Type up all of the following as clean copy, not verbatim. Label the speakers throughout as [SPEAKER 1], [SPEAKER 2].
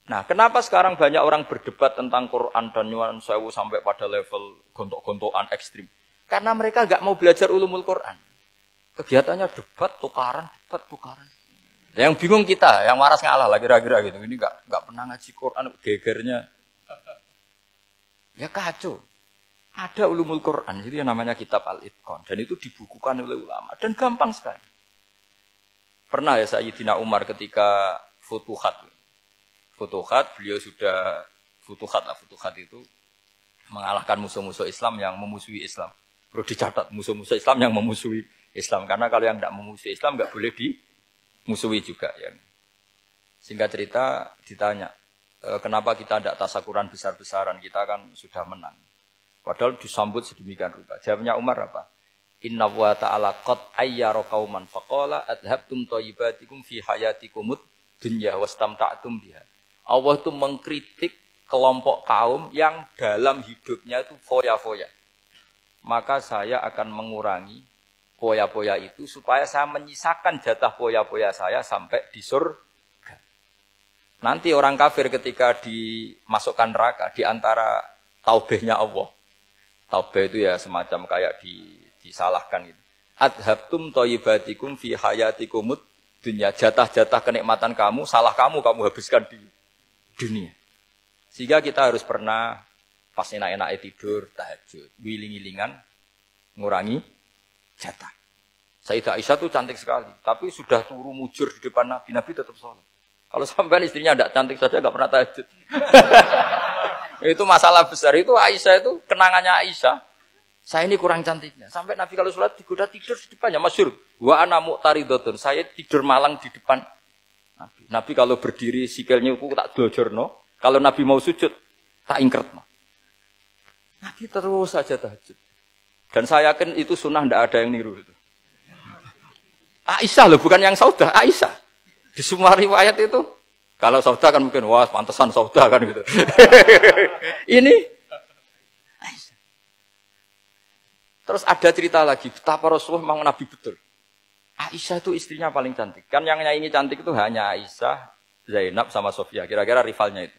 [SPEAKER 1] Nah, kenapa sekarang banyak orang berdebat tentang Quran dan nyuwun sewu sampai pada level gontok-gontokan ekstrim? Karena mereka nggak mau belajar ulumul Quran. Kegiatannya debat, tukaran. Yang bingung kita, yang waras ngalah lah kira-kira gitu. Ini nggak pernah ngaji Quran, gegernya. Ya kacau. Ada ulumul Quran, itu yang namanya kitab Al-Itqan. Dan itu dibukukan oleh ulama. Dan gampang sekali. Pernah ya Sayyidina Umar ketika Futuhat, beliau sudah Futuhat itu mengalahkan musuh-musuh Islam yang memusuhi Islam. Perlu dicatat, musuh-musuh Islam yang memusuhi Islam. Karena kalau yang tidak memusuhi Islam nggak boleh dimusuhi juga. Ya. Singkat cerita ditanya, kenapa kita tidak tasakuran besar-besaran, kita kan sudah menang. Padahal disambut sedemikian rupa. Jawabnya Umar apa? Inna wa ta'ala qad ayyara qauman faqala adhabtum thayyibatikum fi hayatikumud dunya wastamta'tum biha. Allah itu mengkritik kelompok kaum yang dalam hidupnya itu foya-foya. Maka saya akan mengurangi foya-foya itu supaya saya menyisakan jatah foya-foya saya sampai di surga. Nanti orang kafir ketika dimasukkan neraka di antara taubehnya Allah. Taubeh itu ya semacam kayak disalahkan gitu. Adhabtum thayyibatikum fi hayatikumud dunya. Jatah-jatah kenikmatan kamu, salah kamu habiskan di dunia. Sehingga kita harus pernah pas enak-enak tidur, tahajud, wiling-wilingan, ngurangi jatah. Sayyidah Aisyah tuh cantik sekali, tapi sudah turu mujur di depan Nabi, Nabi tetap sholat. Kalau sampai istrinya tidak cantik saja, nggak pernah tahajud. Itu masalah besar, itu Aisyah itu kenangannya Aisyah. Saya ini kurang cantiknya. Sampai Nabi kalau sholat digoda tidur di depannya, masyhur. Wa ana muqtaridhatun, saya tidur malang di depan Nabi. Nabi kalau berdiri sikilnya aku tak dojorno, kalau Nabi mau sujud tak ingkretno. Nabi terus saja tahajud. Dan saya yakin itu sunnah, tidak ada yang niru itu. Aisyah loh, bukan yang Saudah, Aisyah. Di semua riwayat itu, kalau Saudah kan mungkin, wah pantesan Saudah kan gitu. Ini Aisyah. Terus ada cerita lagi, betapa Rasulullah memang Nabi betul. Aisyah itu istrinya paling cantik. Kan yang nyanyi cantik itu hanya Aisyah, Zainab sama Sofia. Kira-kira rivalnya itu.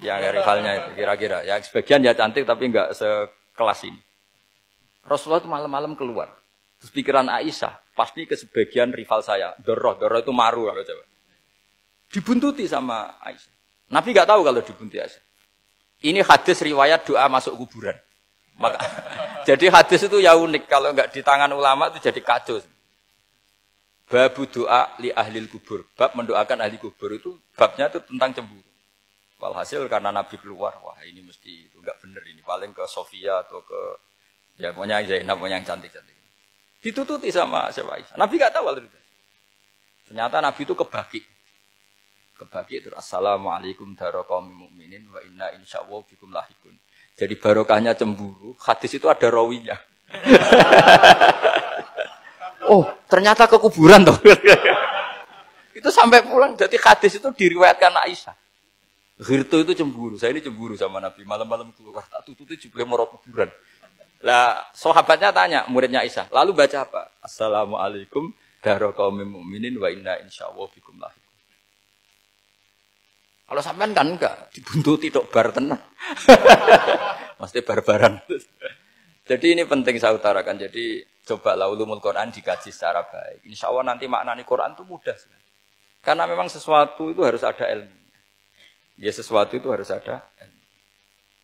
[SPEAKER 1] Yang rivalnya itu, kira-kira. Yang sebagian ya cantik tapi enggak sekelas ini. Rasulullah itu malam-malam keluar. Terus pikiran Aisyah, pasti ke sebagian rival saya. Doroh itu maru kalau coba. Dibuntuti sama Aisyah. Nabi enggak tahu kalau dibuntuti Aisyah. Ini hadis riwayat doa masuk kuburan. Maka, jadi hadis itu ya unik. Kalau enggak di tangan ulama itu jadi kacau. Babu doa li ahlil kubur. Bab mendoakan ahli kubur itu babnya itu tentang cemburu. Walhasil karena Nabi keluar, wah ini mesti itu enggak benar ini. Paling ke Sofia atau ke ya pokoknya Zainab, pokoknya yang cantik-cantik. Ditututi sama siapa Aisyah. Nabi enggak tahu itu. Ternyata Nabi itu kebaki terus assalamualaikum daraqaumil mukminin wa inna insyaallah bikum lahikun. Jadi barokahnya cemburu, hadis itu ada rawinya. Oh, ternyata ke kuburan toh. Itu sampai pulang. Jadi hadis itu diriwayatkan Aisyah. Ghirtu itu cemburu. Saya ini cemburu sama Nabi. Malam-malam keluar. Tak tututi juga mau kuburan. Lah, sahabatnya tanya, muridnya Aisyah. Lalu baca apa? Assalamualaikum daraqaumil mukminin wa inna insyaallah bikum lahikun. Kalau sampean kan enggak dibuntuti tok bar tenan. Mesti barbaran. Jadi ini penting saya utarakan. Jadi cobalah ulumul Quran dikaji secara baik. Insya Allah nanti maknani Quran itu mudah sekali. Karena memang sesuatu itu harus ada ilmu. Ya sesuatu itu harus ada ilmu.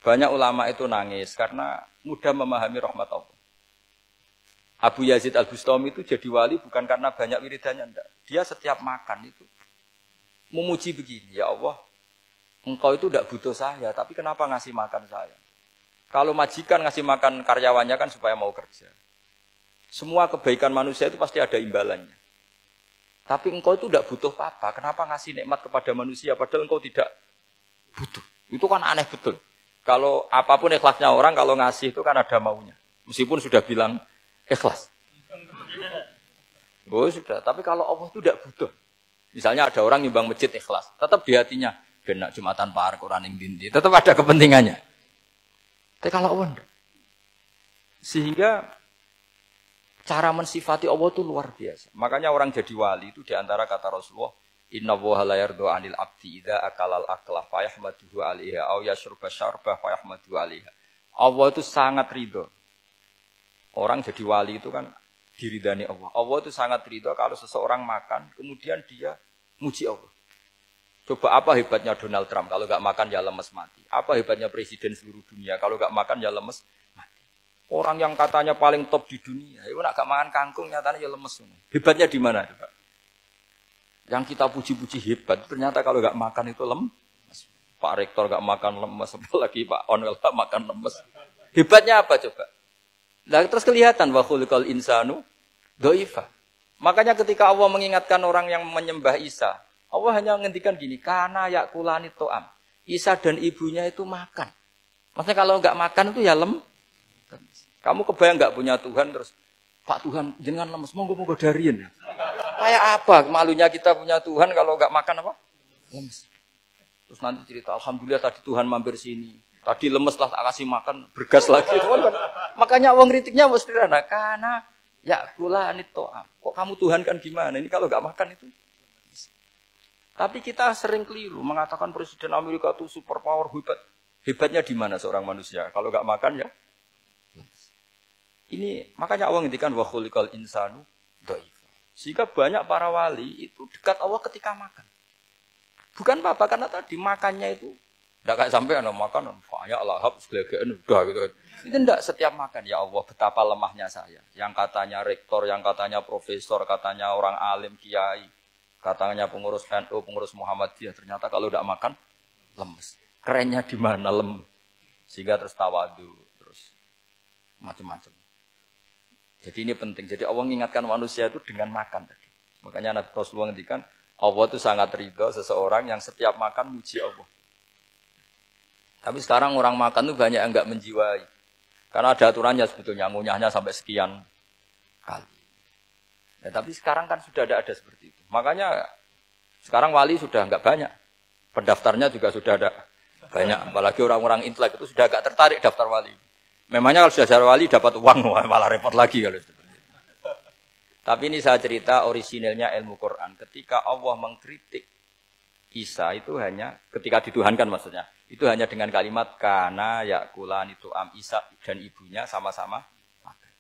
[SPEAKER 1] Banyak ulama itu nangis karena mudah memahami rahmat Allah. Abu Yazid Al-Bustami itu jadi wali bukan karena banyak wiridannya, enggak. Dia setiap makan itu memuji begini, ya Allah, engkau itu enggak butuh saya, tapi kenapa ngasih makan saya? Kalau majikan ngasih makan karyawannya kan supaya mau kerja. Semua kebaikan manusia itu pasti ada imbalannya. Tapi engkau itu tidak butuh apa-apa. Kenapa ngasih nikmat kepada manusia padahal engkau tidak butuh? Itu kan aneh betul. Kalau apapun ikhlasnya orang, kalau ngasih itu kan ada maunya. Meskipun sudah bilang ikhlas. Oh sudah, tapi kalau Allah itu tidak butuh. Misalnya ada orang nyumbang masjid ikhlas. Tetap di hatinya, benak Jumatan Par, Quran yang dindi. Tetap ada kepentingannya. Tapi kalau Allah enggak. Sehingga cara mensifati Allah itu luar biasa. Makanya orang jadi wali itu diantara kata Rasulullah, Inna woha la yardu anil abdi idza akalal akla fa yahmaduhu 'alaiha aw yashruba syarba fa yahmaduhu 'alaiha. Allah itu sangat ridho. Orang jadi wali itu kan diridani Allah. Allah itu sangat ridho kalau seseorang makan kemudian dia muji Allah. Coba apa hebatnya Donald Trump kalau enggak makan ya lemes mati. Apa hebatnya presiden seluruh dunia kalau enggak makan ya lemes mati. Orang yang katanya paling top di dunia, itu nak gak makan kangkung nyatanya ya lemes. Hebatnya di mana coba? Yang kita puji-puji hebat, ternyata kalau nggak makan itu lemes. Pak Rektor nggak makan lemes, apalagi Pak Onwel nggak makan lemes. Hebatnya apa coba? Nah, terus kelihatan wa khuliqal insanu dhaifa. Makanya ketika Allah mengingatkan orang yang menyembah Isa, Allah hanya menghentikan gini, kana yakulani to'am. Isa dan ibunya itu makan. Maksudnya kalau nggak makan itu ya lemes. Kamu kebayang nggak punya Tuhan terus, Pak Tuhan jenengan lemes, monggo dariin. Kayak apa malunya kita punya Tuhan kalau nggak makan apa? Lemes. Terus nanti cerita, alhamdulillah tadi Tuhan mampir sini. Tadi lemes lah tak kasih makan, bergas lagi. Makanya uang kritiknya mesti sederhana. Karena ya kula anitoa. Kok kamu Tuhan kan gimana? Ini kalau nggak makan itu. Tapi kita sering keliru mengatakan Presiden Amerika itu superpower hebat. Hebatnya di mana seorang manusia? Kalau nggak makan ya. Ini makanya Allah ngendikan wa khuliqal insanu dhaif. Sehingga banyak para wali itu dekat Allah ketika makan. Bukan apa, karena tadi makannya itu tidak kayak sampai ada makan, banyak lahap, segala-galanya udah gitu. Itu tidak setiap makan, ya Allah betapa lemahnya saya. Yang katanya rektor, yang katanya profesor, katanya orang alim, kiai, katanya pengurus NU, pengurus Muhammadiyah. Ternyata kalau tidak makan, lemes. Kerennya di mana lemes. Sehingga terus tawadu, terus macam-macam. Jadi ini penting. Jadi Allah mengingatkan manusia itu dengan makan. Makanya Nabi Rasulullah ngendikan, Allah itu sangat ridho seseorang yang setiap makan muji Allah. Tapi sekarang orang makan itu banyak yang enggak menjiwai. Karena ada aturannya sebetulnya, ngunyahnya sampai sekian kali. Ya, tapi sekarang kan sudah ada seperti itu. Makanya sekarang wali sudah enggak banyak. Pendaftarnya juga sudah ada banyak. Apalagi orang-orang intelek itu sudah agak tertarik daftar wali. Memangnya kalau sudah jadi wali dapat uang, malah repot lagi kalau seperti itu. Tapi ini saya cerita orisinilnya ilmu Quran. Ketika Allah mengkritik Isa itu hanya, ketika dituhankan maksudnya, itu hanya dengan kalimat kana yakulan itu Isa dan ibunya sama-sama makan.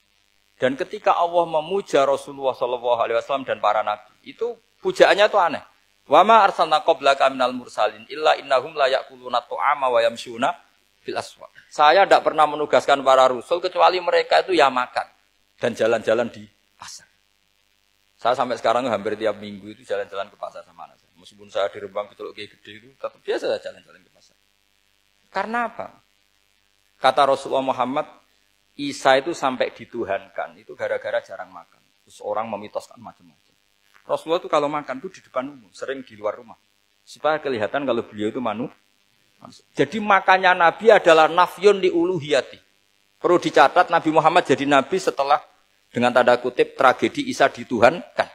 [SPEAKER 1] Dan ketika Allah memuja Rasulullah SAW dan para nabi, itu pujaannya itu aneh. Wa ma arsalna qablaka minal mursalin illa innahum la yakuluna ta'ama wa yamshuna fil aswaq. Saya tidak pernah menugaskan para rasul kecuali mereka itu ya makan dan jalan-jalan di pasar. Saya sampai sekarang hampir tiap minggu itu jalan-jalan ke pasar sama anak saya. Meskipun saya di Rembang betul kayak gede itu, tetap biasa saya jalan-jalan ke pasar. Karena apa? Kata Rasulullah Muhammad, Isa itu sampai dituhankan itu gara-gara jarang makan. Terus orang memitoskan macam-macam. Rasulullah itu kalau makan itu di depan umum, sering di luar rumah. Supaya kelihatan kalau beliau itu manusia. Jadi makanya Nabi adalah nafyun li uluhiyati. Perlu dicatat Nabi Muhammad jadi Nabi setelah dengan tanda kutip tragedi Isa dituhankan.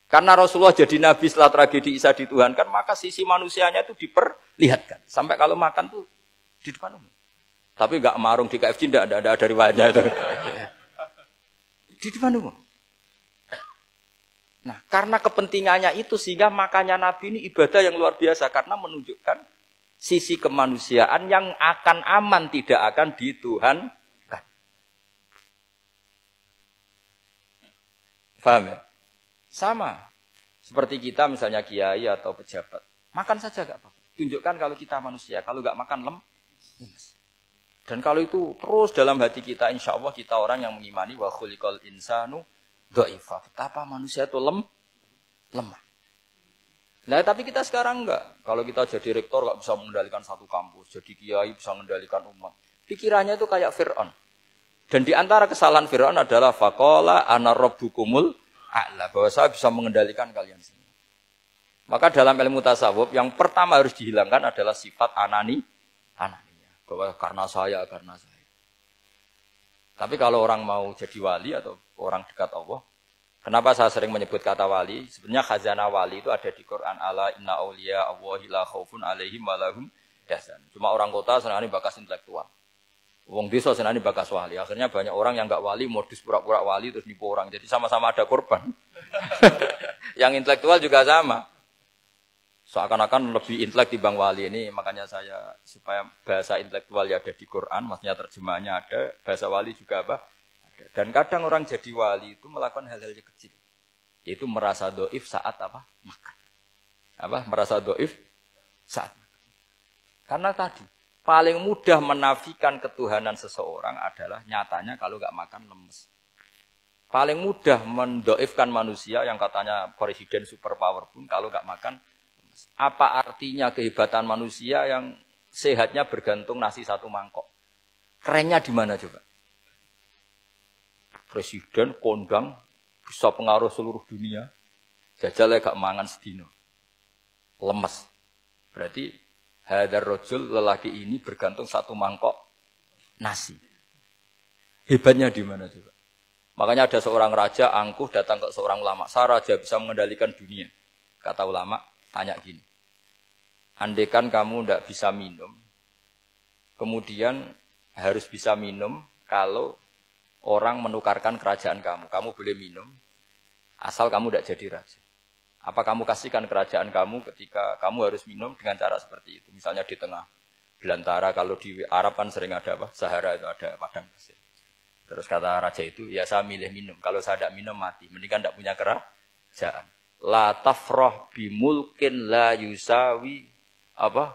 [SPEAKER 1] Karena Rasulullah jadi Nabi setelah tragedi Isa dituhankan, maka sisi manusianya itu diperlihatkan. Sampai kalau makan tuh di depan umum. Tapi enggak marung di KFC, enggak ada riwayatnya itu. Di depan umum. Nah, karena kepentingannya itu sehingga makanya Nabi ini ibadah yang luar biasa karena menunjukkan sisi kemanusiaan yang akan aman, tidak akan dituhankan. Paham ya? Sama. Seperti kita misalnya kiai atau pejabat. Makan saja enggak apa-apa. Tunjukkan kalau kita manusia. Kalau enggak makan lemes. Dan kalau itu terus dalam hati kita, insya Allah kita orang yang mengimani wa khuliqal insanu dhaifa. Betapa manusia itu lemah. Nah, tapi kita sekarang enggak. Kalau kita jadi rektor enggak bisa mengendalikan satu kampus, jadi kiai bisa mengendalikan umat. Pikirannya itu kayak Fir'aun. Dan di antara kesalahan Fir'aun adalah faqala ana rabbukumul a'la, bahwa saya bisa mengendalikan kalian semua. Maka dalam ilmu tasawuf yang pertama harus dihilangkan adalah sifat anania. Bahwa karena saya. Tapi kalau orang mau jadi wali atau orang dekat Allah, kenapa saya sering menyebut kata wali? Sebenarnya khazanah wali itu ada di Quran. Ala inna awliya Allahi la khaufun alaihim walahum yahzanun. Cuma orang kota senangnya bakas intelektual. Wong desa senangnya bakas wali. Akhirnya banyak orang yang enggak wali modus pura-pura wali terus nipu orang. Jadi sama-sama ada korban. Yang intelektual juga sama. Seakan-akan lebih intelek dibanding wali ini, makanya saya supaya bahasa intelektual ya ada di Quran, maksudnya terjemahannya ada, bahasa wali juga apa? Ada. Dan kadang orang jadi wali itu melakukan hal-hal yang kecil, yaitu merasa doif saat apa? Makan. Apa? Merasa doif saat makan. Karena tadi paling mudah menafikan ketuhanan seseorang adalah nyatanya kalau nggak makan lemes. Paling mudah mendoifkan manusia yang katanya presiden superpower pun kalau nggak makan. Apa artinya kehebatan manusia yang sehatnya bergantung nasi satu mangkok? Kerennya di mana coba? Presiden kondang bisa pengaruh seluruh dunia. Jajalnya gak mangan sedino. Lemes. Berarti hadar rojul lelaki ini bergantung satu mangkok nasi. Hebatnya di mana coba? Makanya ada seorang raja angkuh datang ke seorang ulama. Saya raja bisa mengendalikan dunia. Kata ulama, tanya gini, andaikan kamu tidak bisa minum, kemudian harus bisa minum kalau orang menukarkan kerajaan kamu. Kamu boleh minum, asal kamu tidak jadi raja. Apa kamu kasihkan kerajaan kamu ketika kamu harus minum dengan cara seperti itu? Misalnya di tengah belantara, kalau di Arab kan sering ada apa? Sahara itu ada padang pasir. Terus kata raja itu, ya saya milih minum. Kalau saya tidak minum mati, mendingan tidak punya kerajaan. La tafrah bimulkin la yusawi apa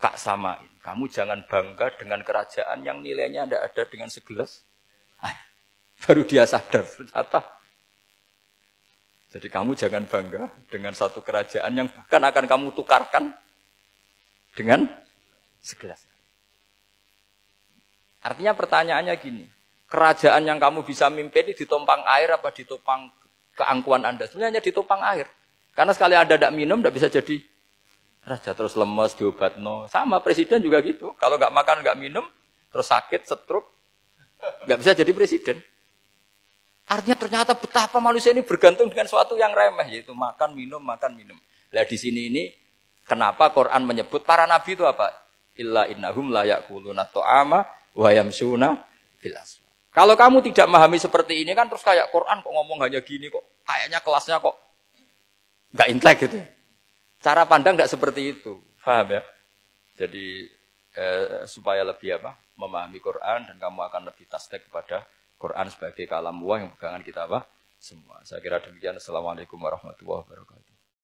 [SPEAKER 1] kak samain. Kamu jangan bangga dengan kerajaan yang nilainya tidak ada dengan segelas. Baru dia sadar ternyata. Jadi kamu jangan bangga dengan satu kerajaan yang bahkan akan kamu tukarkan dengan segelas. Artinya pertanyaannya gini, kerajaan yang kamu bisa mimpin ini ditumpang air apa ditopang keangkuhan Anda? Sebenarnya hanya ditopang air. Karena sekali Anda tidak minum, tidak bisa jadi raja. Terus lemes, diobatno. Sama presiden juga gitu. Kalau nggak makan, nggak minum, terus sakit, stroke, nggak bisa jadi presiden. Artinya ternyata betapa manusia ini bergantung dengan sesuatu yang remeh, yaitu makan, minum, makan, minum. Nah di sini ini, kenapa Quran menyebut para nabi itu apa? Illa innahum la ya'kuluna ta'ama wa yamsuna fil aswaq. Kalau kamu tidak memahami seperti ini kan terus kayak Quran kok ngomong hanya gini kok. Kayaknya kelasnya kok nggak intelek gitu. Cara pandang nggak seperti itu. Paham ya? Jadi supaya lebih apa? Memahami Quran dan kamu akan lebih tasdik kepada Quran sebagai kalam Allah yang pegangan kita apa? Semua. Saya kira demikian. Assalamualaikum warahmatullahi wabarakatuh.